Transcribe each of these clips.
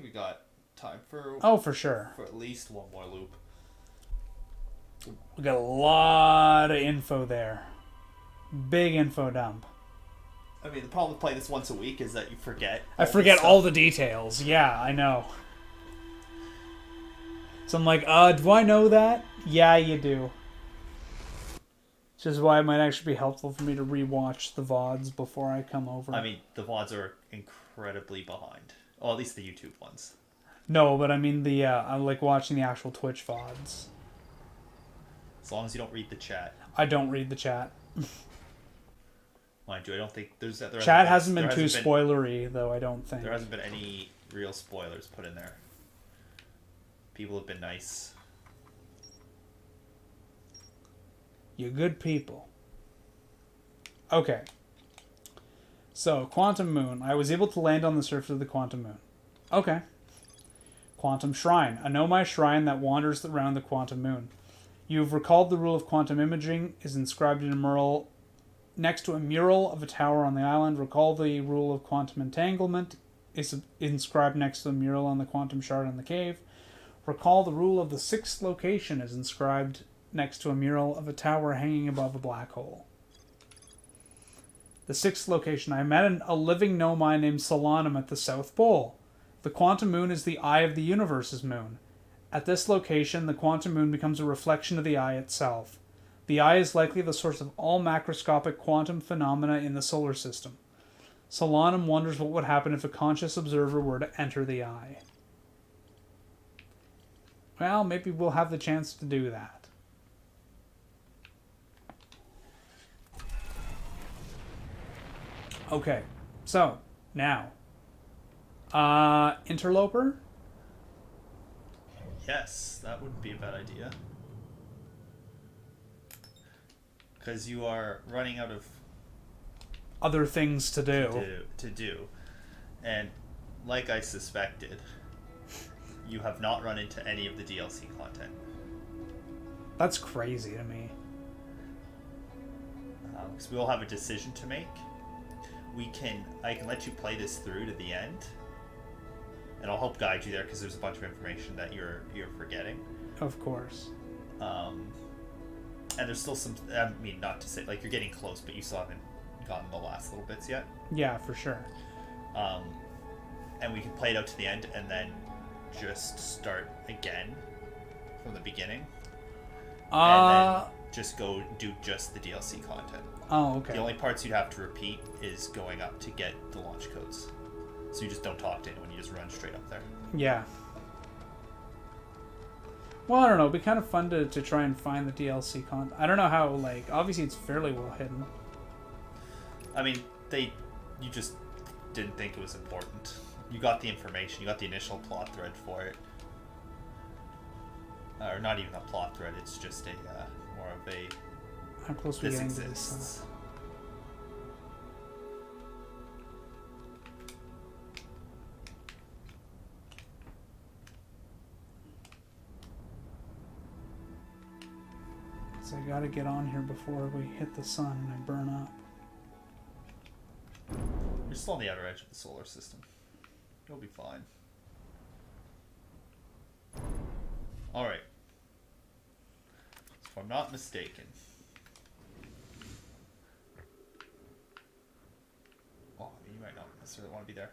think we got time for... Oh, for sure. For at least one more loop. We got a lot of info there. Big info dump. I mean, the problem with playing this once a week is that you forget. I forget all the details. Yeah, I know. So I'm like, do I know that? Yeah, you do. Which is why it might actually be helpful for me to rewatch the VODs before I come over. I mean, the VODs are incredibly behind. Well, at least the YouTube ones. No, but I mean I like watching the actual Twitch VODs. As long as you don't read the chat. I don't read the chat. Mind you, I don't think there's... Chat hasn't been too spoilery, though, I don't think. There hasn't been any real spoilers put in there. People have been nice. You good people. Okay. So, Quantum Moon. I was able to land on the surface of the Quantum Moon. Okay. Quantum Shrine. A nomai shrine that wanders around the Quantum Moon. You've recalled the rule of quantum imaging is inscribed in a mural next to a mural of a tower on the island. Recall the rule of quantum entanglement is inscribed next to the mural on the quantum shard in the cave. Recall the rule of the sixth location is inscribed next to a mural of a tower hanging above a black hole. The sixth location. I met a living nomai named Solanum at the South Pole. The quantum moon is the eye of the universe's moon. At this location, the quantum moon becomes a reflection of the eye itself. The eye is likely the source of all macroscopic quantum phenomena in the solar system. Solanum wonders what would happen if a conscious observer were to enter the eye. Well, maybe we'll have the chance to do that. Okay, so, now. Interloper? Yes, that wouldn't be a bad idea. Because you are running out of... Other things to do. To do. And, like I suspected, you have not run into any of the DLC content. That's crazy to me. Because we all have a decision to make. I can let you play this through to the end, and I'll help guide you there because there's a bunch of information that you're forgetting. Of course. And there's still some. I mean, not to say like you're getting close, but you still haven't gotten the last little bits yet. Yeah, for sure. And we can play it out to the end, and then just start again from the beginning. And then just go do just the DLC content. Oh, okay. The only parts you'd have to repeat is going up to get the launch codes. So you just don't talk to anyone, you just run straight up there. Yeah. Well, I don't know. It'd be kind of fun to try and find the DLC content. I don't know how, like, obviously it's fairly well hidden. I mean, you just didn't think it was important. You got the information, you got the initial plot thread for it. Or not even a plot thread, it's just more of a... How close are we this getting to exists. this? So I gotta get on here before we hit the sun and I burn up. You're still on the outer edge of the solar system. You'll be fine. Alright. So if I'm not mistaken... Well, I mean, you might not necessarily want to be there.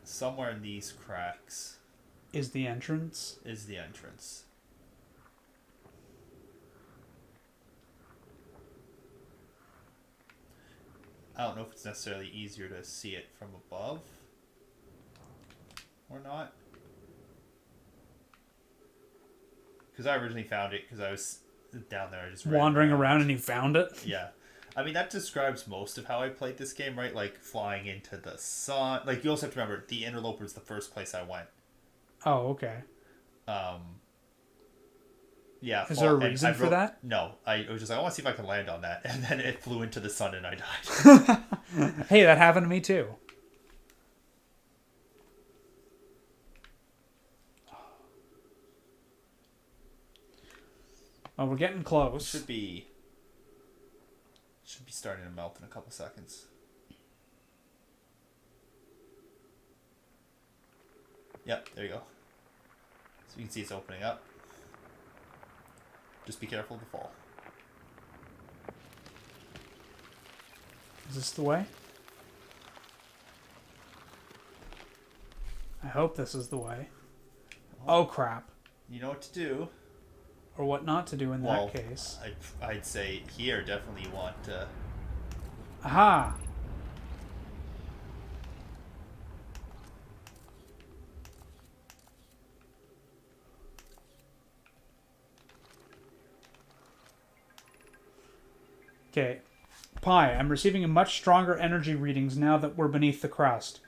Somewhere in these cracks... Is the entrance? Is the entrance. I don't know if it's necessarily easier to see it from above or not. Because I originally found it because I was down there. I just wandering around and you found it? Yeah. I mean, that describes most of how I played this game, right? Like, flying into the sun. Like, you also have to remember, the Interloper is the first place I went. Oh, okay. Yeah. Is there a reason for that? No. I was just like, I want to see if I can land on that. And then it flew into the sun and I died. Hey, that happened to me too. Oh, we're getting close. Should be starting to melt in a couple seconds. Yep, there you go. So you can see it's opening up. Just be careful of the fall. Is this the way? I hope this is the way. Oh, crap. You know what to do. Or what not to do in that case. I'd say here definitely you want to... Aha! Okay. Pi, I'm receiving a much stronger energy readings now that we're beneath the crust.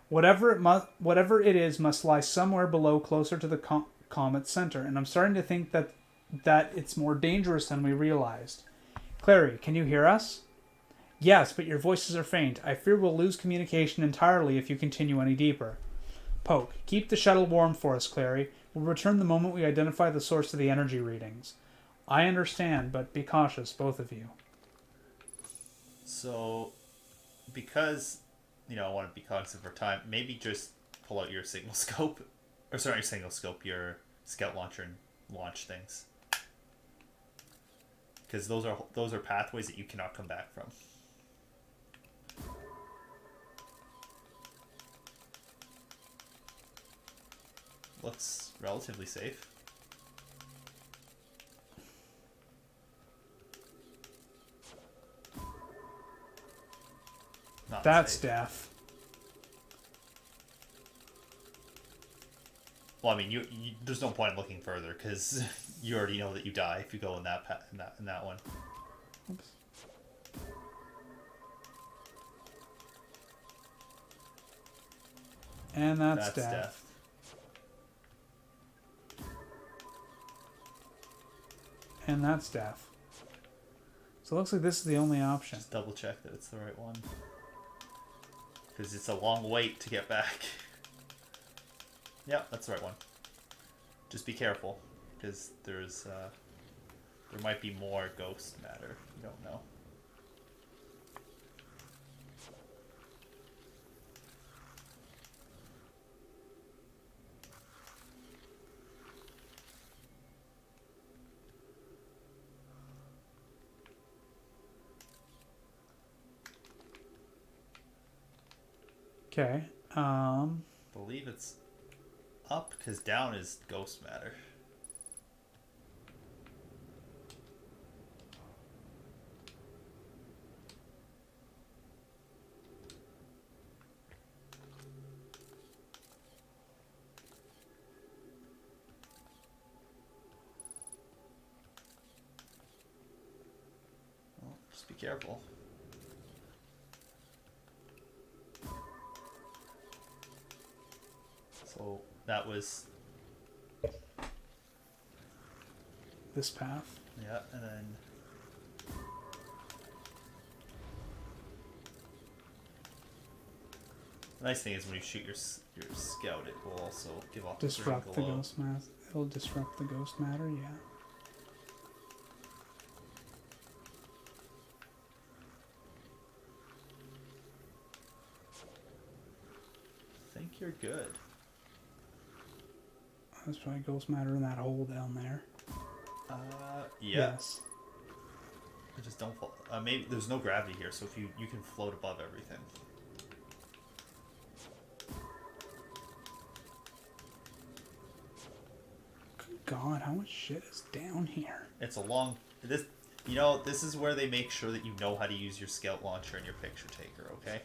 Whatever it is must lie somewhere below, closer to the comet's center, and I'm starting to think that it's more dangerous than we realized. Clary, can you hear us? Yes, but your voices are faint. I fear we'll lose communication entirely if you continue any deeper. Poke, keep the shuttle warm for us, Clary. We'll return the moment we identify the source of the energy readings. I understand, but be cautious, both of you. So, because, I want to be cognizant of our time, maybe just pull out your signal scope. Or sorry, your signal scope, your scout launcher, and launch things. Because those are pathways that you cannot come back from. Looks relatively safe. Not That's safe. death. Well, I mean, there's no point in looking further because you already know that you die if you go in that in that one. Oops. And that's death. And that's death. So it looks like this is the only option. Just double check that it's the right one. Because it's a long wait to get back. Yep, that's the right one. Just be careful. Because there might be more ghost matter. You don't know. Okay. Believe it's up because down is ghost matter. Well, just be careful. So that was this path. Yeah, and then the nice thing is when you shoot your scout, it will also give off Disrupt the the ghost matter. It'll disrupt the ghost matter. Yeah. I think you're good. There's probably ghost matter in that hole down there. Yeah. Yes. I just don't fall. Maybe there's no gravity here, so if you can float above everything. Good God, how much shit is down here? It's a long. This is where they make sure that you know how to use your scout launcher and your picture taker. Okay,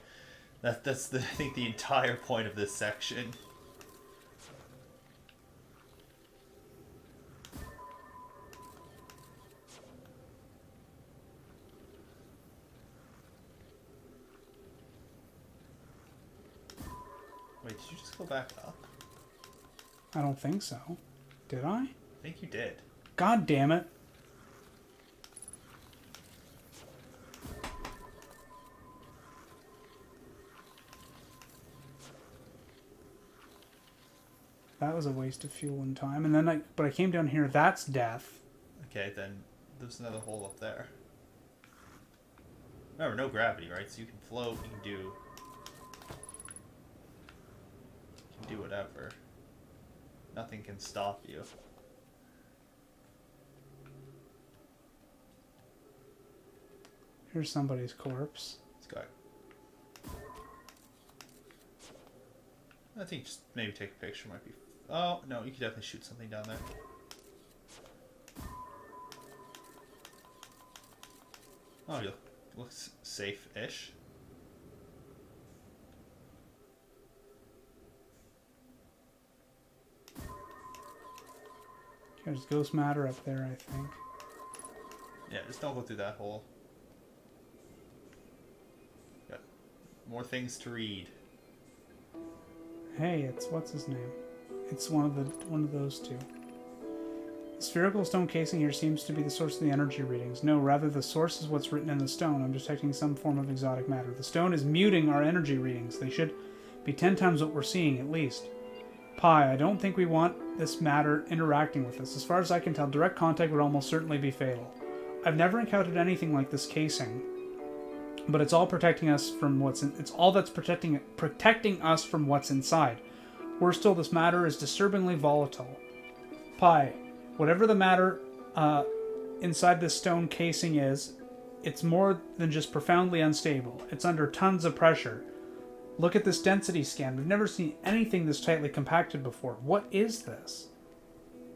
that's I think the entire point of this section. Wait, did you just go back up? I don't think so. Did I? I think you did. God damn it. That was a waste of fuel and time. And then I came down here. That's death. Okay, then there's another hole up there. Remember, no gravity, right? So you can float, you can do whatever. Nothing can stop you. Here's somebody's corpse. Let's go. I think just maybe take a picture might be... Oh, no, you could definitely shoot something down there. Oh, you looks safe-ish. There's ghost matter up there, I think. Yeah, just don't go through that hole. Got more things to read. Hey, it's what's his name? It's one of those two. The spherical stone casing here seems to be the source of the energy readings. No, rather the source is what's written in the stone. I'm detecting some form of exotic matter. The stone is muting our energy readings. They should be 10 times what we're seeing, at least. Pi, I don't think we want this matter interacting with us. As far as I can tell, direct contact would almost certainly be fatal. I've never encountered anything like this casing, but it's all protecting us from what's in, it's all that's protecting us from what's inside. Worse still, this matter is disturbingly volatile. Pi, whatever the matter inside this stone casing is, it's more than just profoundly unstable. It's under tons of pressure. Look at this density scan. We've never seen anything this tightly compacted before. What is this?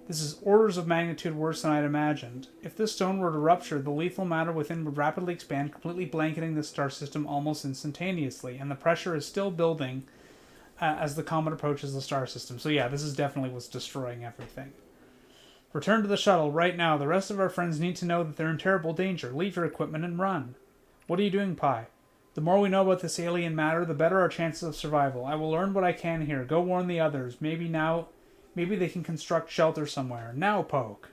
This is orders of magnitude worse than I'd imagined. If this stone were to rupture, the lethal matter within would rapidly expand, completely blanketing the star system almost instantaneously, and the pressure is still building as the comet approaches the star system. So yeah, this is definitely what's destroying everything. Return to the shuttle right now. The rest of our friends need to know that they're in terrible danger. Leave your equipment and run. What are you doing, Pi? The more we know about this alien matter, the better our chances of survival. I will learn what I can here. Go warn the others. Maybe they can construct shelter somewhere. Now, Poke.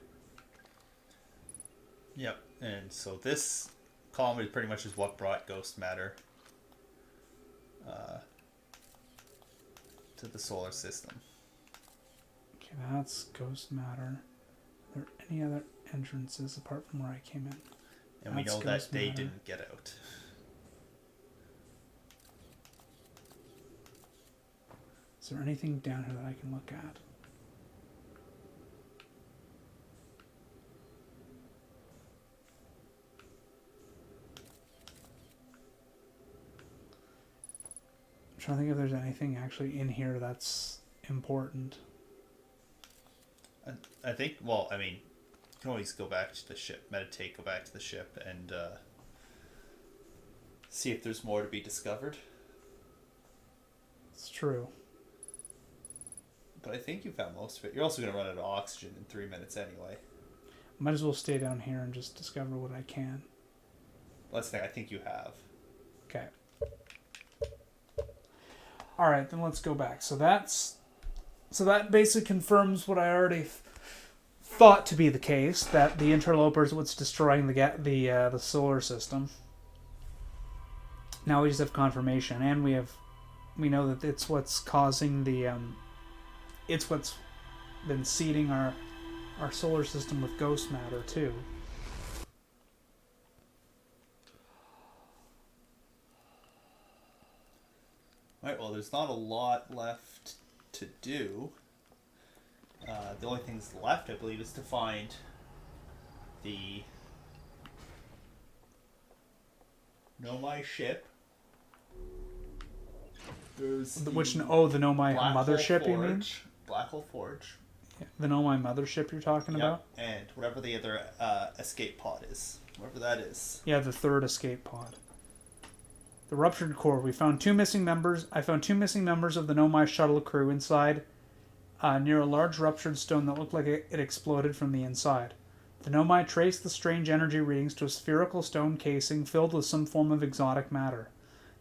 Yep, and so this comet pretty much is what brought ghost matter to the solar system. Okay, that's ghost matter. Are there any other entrances apart from where I came in? And we know that they didn't get out. Is there anything down here that I can look at? I'm trying to think if there's anything actually in here that's important. I think, well, I mean, you can always go back to the ship, meditate, go back to the ship, and see if there's more to be discovered. It's true. But I think you found most of it. You're also going to run out of oxygen in 3 minutes anyway. Might as well stay down here and just discover what I can. Let's think. I think you have. Okay. Alright, then let's go back. So that basically confirms what I already thought to be the case, that the interlopers was destroying the solar system. Now we just have confirmation, and we know that it's what's causing it's what's been seeding our solar system with ghost matter too. Alright, well, there's not a lot left to do. The only things left, I believe, is to find the Nomai ship. There's The Nomai mothership, you mean? Black Hole Forge. Yeah, the Nomai mothership you're talking about? And whatever the other escape pod is. Whatever that is. Yeah, the third escape pod. The ruptured core. We found two missing members. I found two missing members of the Nomai shuttle crew inside, near a large ruptured stone that looked like it exploded from the inside. The Nomai traced the strange energy readings to a spherical stone casing filled with some form of exotic matter.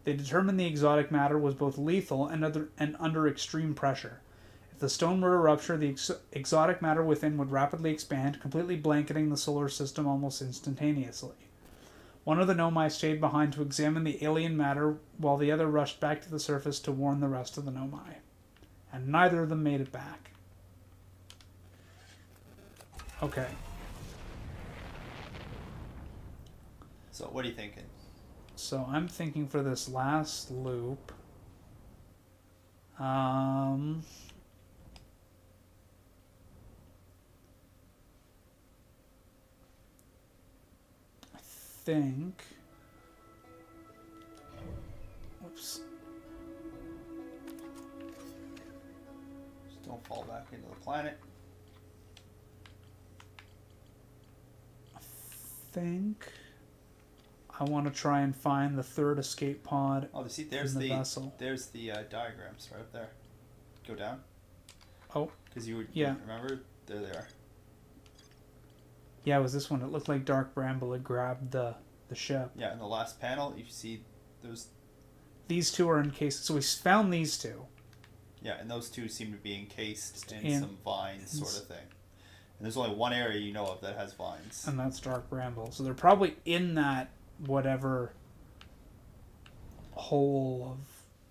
They determined the exotic matter was both lethal and under extreme pressure. If the stone were to rupture, the exotic matter within would rapidly expand, completely blanketing the solar system almost instantaneously. One of the Nomai stayed behind to examine the alien matter, while the other rushed back to the surface to warn the rest of the Nomai. And neither of them made it back. Okay. So, what are you thinking? So, I'm thinking for this last loop... think... Whoops. Just don't fall back into the planet. I think I want to try and find the third escape pod. Oh, see, there's the vessel. There's the diagrams right up there. Go down. Oh. Because you would remember? There they are. Yeah, it was this one. It looked like Dark Bramble had grabbed the ship. Yeah, in the last panel, you see those... These two are encased. So we found these two. Yeah, and those two seem to be encased in some vines sort of thing. And there's only one area you know of that has vines. And that's Dark Bramble. So they're probably in that whatever hole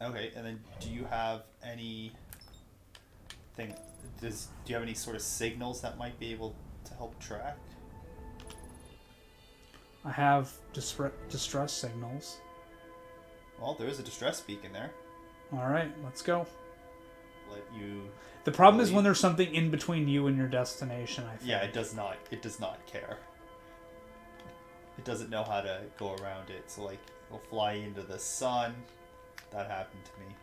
of... Okay, and then do you have any... Do you have any sort of signals that might be able to help track? I have distress signals. Well, there is a distress beacon there. All right, let's go. Let you... The problem is when there's something in between you and your destination, I think. Yeah, it does not care. It doesn't know how to go around it. So, like, it'll fly into the sun. That happened to me.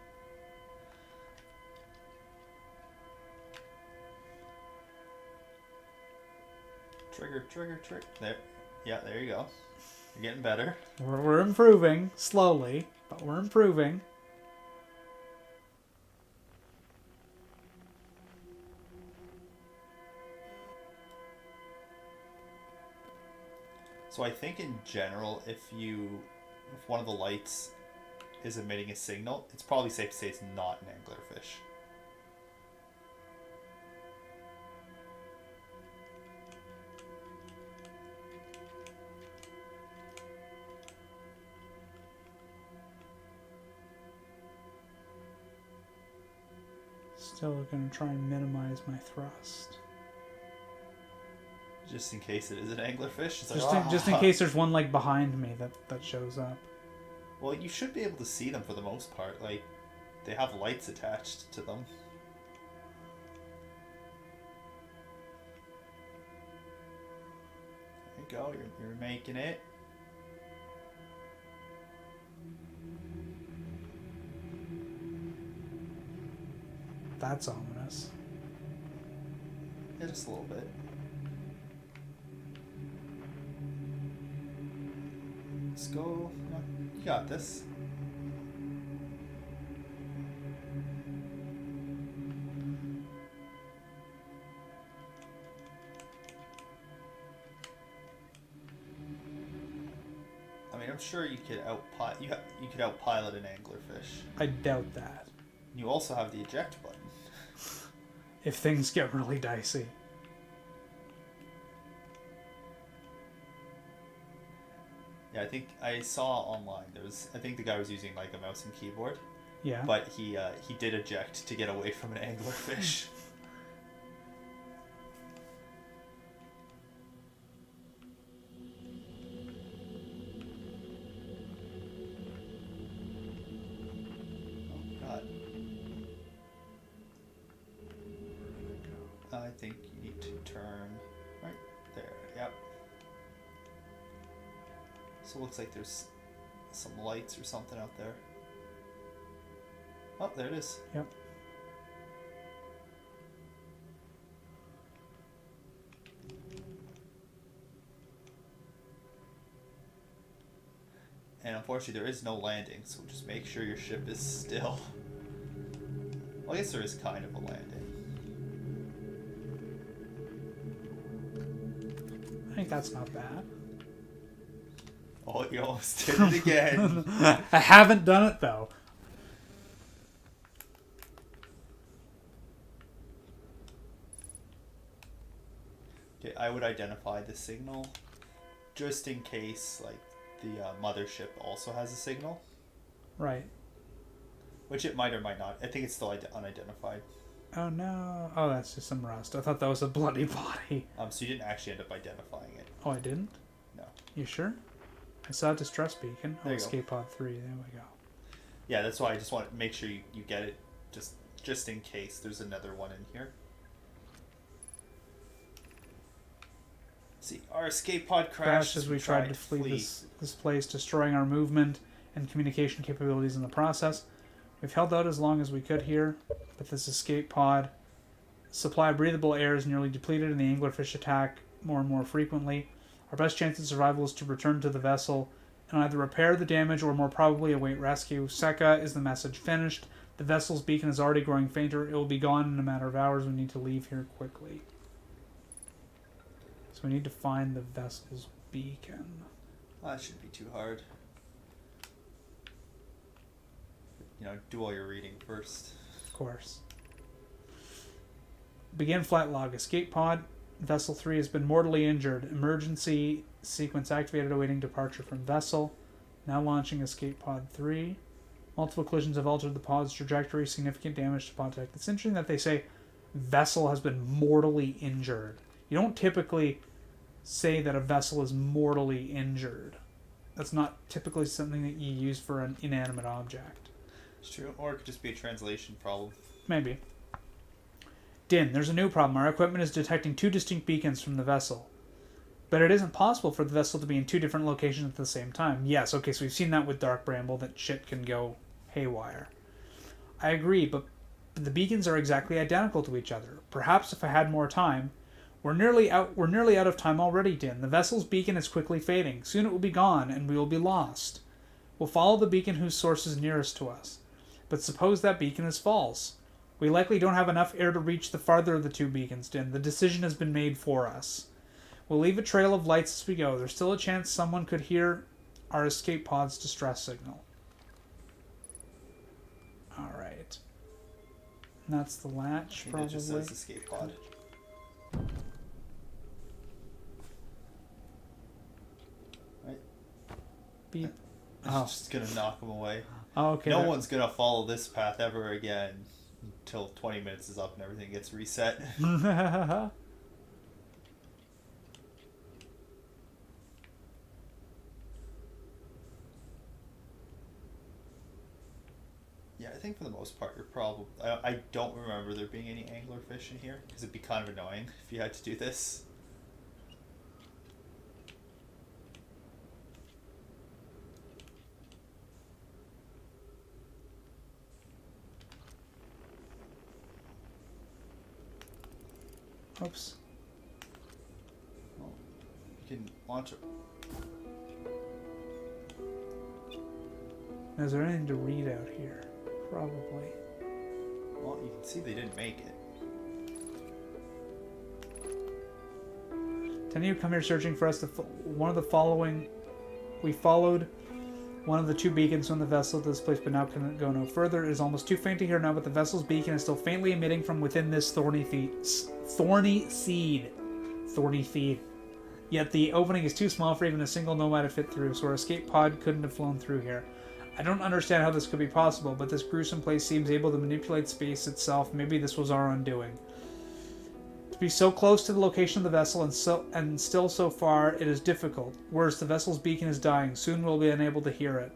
Trigger. There. Yeah, there you go. You're getting better. We're improving. Slowly, but we're improving. So I think in general, if one of the lights is emitting a signal, it's probably safe to say it's not an anglerfish. Still going to try and minimize my thrust. Just in case it is an anglerfish. It's just in case there's one like behind me that shows up. Well, you should be able to see them for the most part. Like, they have lights attached to them. There you go. You're making it. That's ominous. Yeah, just a little bit. Let's go. You got this. I mean, I'm sure you could outpilot an anglerfish. I doubt that. You also have the eject button. If things get really dicey. Yeah, I think I saw online I think the guy was using like a mouse and keyboard. Yeah. But he did eject to get away from an anglerfish. Oh god. I think you need to turn right there. Yep. So it looks like there's some lights or something out there. Oh, there it is. Yep. And unfortunately there is no landing, so just make sure your ship is still. Well, I guess there is kind of a landing. I think that's not bad. Oh, you almost did it again. I haven't done it though. Okay, I would identify the signal just in case, like, the mothership also has a signal. Right. Which it might or might not. I think it's still unidentified. Oh no. Oh, that's just some rust. I thought that was a bloody body. So you didn't actually end up identifying it. Oh, I didn't? No. You sure? I saw a distress beacon. There Oh, you go. escape pod 3. There we go. Yeah, that's why I just want to make sure you get it just in case there's another one in here. See, our escape pod crashed as we tried to flee this place, destroying our movement and communication capabilities in the process. We've held out as long as we could here, but this escape pod supply of breathable air is nearly depleted and the anglerfish attack more and more frequently. Our best chance of survival is to return to the vessel and either repair the damage or more probably await rescue. Seka, is the message finished? The vessel's beacon is already growing fainter. It will be gone in a matter of hours. We need to leave here quickly. So we need to find the vessel's beacon. Well, that shouldn't be too hard. You know, do all your reading first. Of course. Begin flight log. Escape pod. Vessel 3 has been mortally injured. Emergency sequence activated awaiting departure from vessel. Now launching escape pod 3. Multiple collisions have altered the pod's trajectory. Significant damage to pod tech. It's interesting that they say vessel has been mortally injured. You don't typically say that a vessel is mortally injured. That's not typically something that you use for an inanimate object. It's true. Or it could just be a translation problem. Maybe. Din, there's a new problem. Our equipment is detecting 2 distinct beacons from the vessel. But it isn't possible for the vessel to be in 2 different locations at the same time. Yes, okay, so we've seen that with Dark Bramble, that shit can go haywire. I agree, but the beacons are exactly identical to each other. Perhaps if I had more time... We're nearly out of time already, Din. The vessel's beacon is quickly fading. Soon it will be gone, and we will be lost. We'll follow the beacon whose source is nearest to us. But suppose that beacon is false. We likely don't have enough air to reach the farther of the 2 beacons, Din. The decision has been made for us. We'll leave a trail of lights as we go. There's still a chance someone could hear our escape pod's distress signal. Alright. That's the latch, probably. It just says escape pod. Right? Beep. I'm just gonna knock them away. Oh, okay. No one's gonna follow this path ever again until 20 minutes is up and everything gets reset. Yeah, I think for the most part, you're probably... I don't remember there being any anglerfish in here, because it'd be kind of annoying if you had to do this. Oops. Well, you can launch it. Is there anything to read out here? Probably. Well, you can see they didn't make it. Did any of you come here searching for us? One of the following... We followed one of the 2 beacons from the vessel to this place, but now can go no further. It is almost too faint to hear now, but the vessel's beacon is still faintly emitting from within this thorny seed. Yet the opening is too small for even a single nomad to fit through, so our escape pod couldn't have flown through here. I don't understand how this could be possible, but this gruesome place seems able to manipulate space itself. Maybe this was our undoing. To be so close to the location of the vessel and still so far, it is difficult. Worse, the vessel's beacon is dying. Soon we'll be unable to hear it.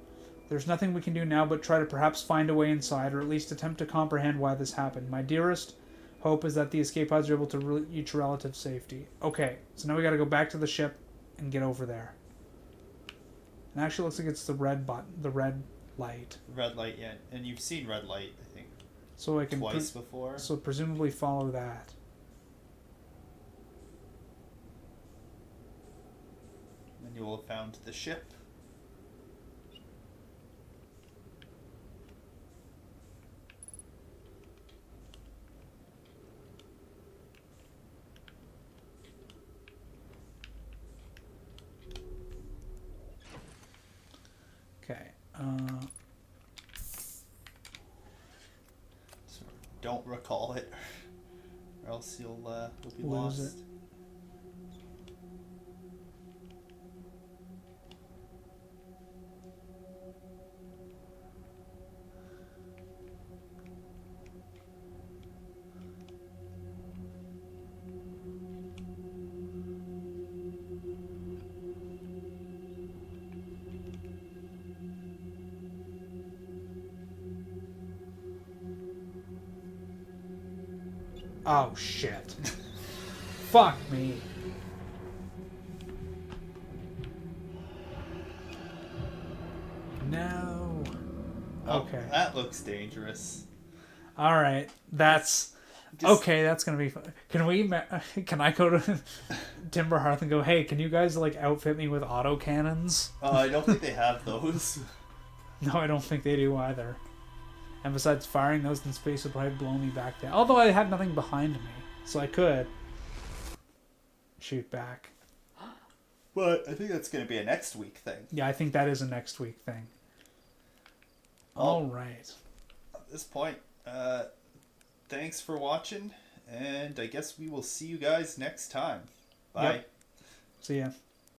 There's nothing we can do now but try to perhaps find a way inside, or at least attempt to comprehend why this happened. My dearest hope is that the escape pods are able to reach relative safety. Okay, so now we gotta go back to the ship and get over there. It actually looks like it's the red button, the red light. Red light, yeah. And you've seen red light, I think, so I can twice before. So presumably follow that. And you will have found the ship. Okay. So don't recall it, or else you'll be Lose lost. it. Oh shit. Fuck me. No. Oh, Okay. that looks dangerous. All right. That's okay. That's gonna be fun. Can we? Can I go to Timber Hearth and go? Hey, can you guys like outfit me with auto cannons? I don't think they have those. No, I don't think they do either. And besides, firing those in space would probably blow me back down. Although I have nothing behind me, so I could shoot back. But I think that's going to be a next week thing. Yeah, I think that is a next week thing. All right. At this point, thanks for watching, and I guess we will see you guys next time. Bye. Yep. See ya.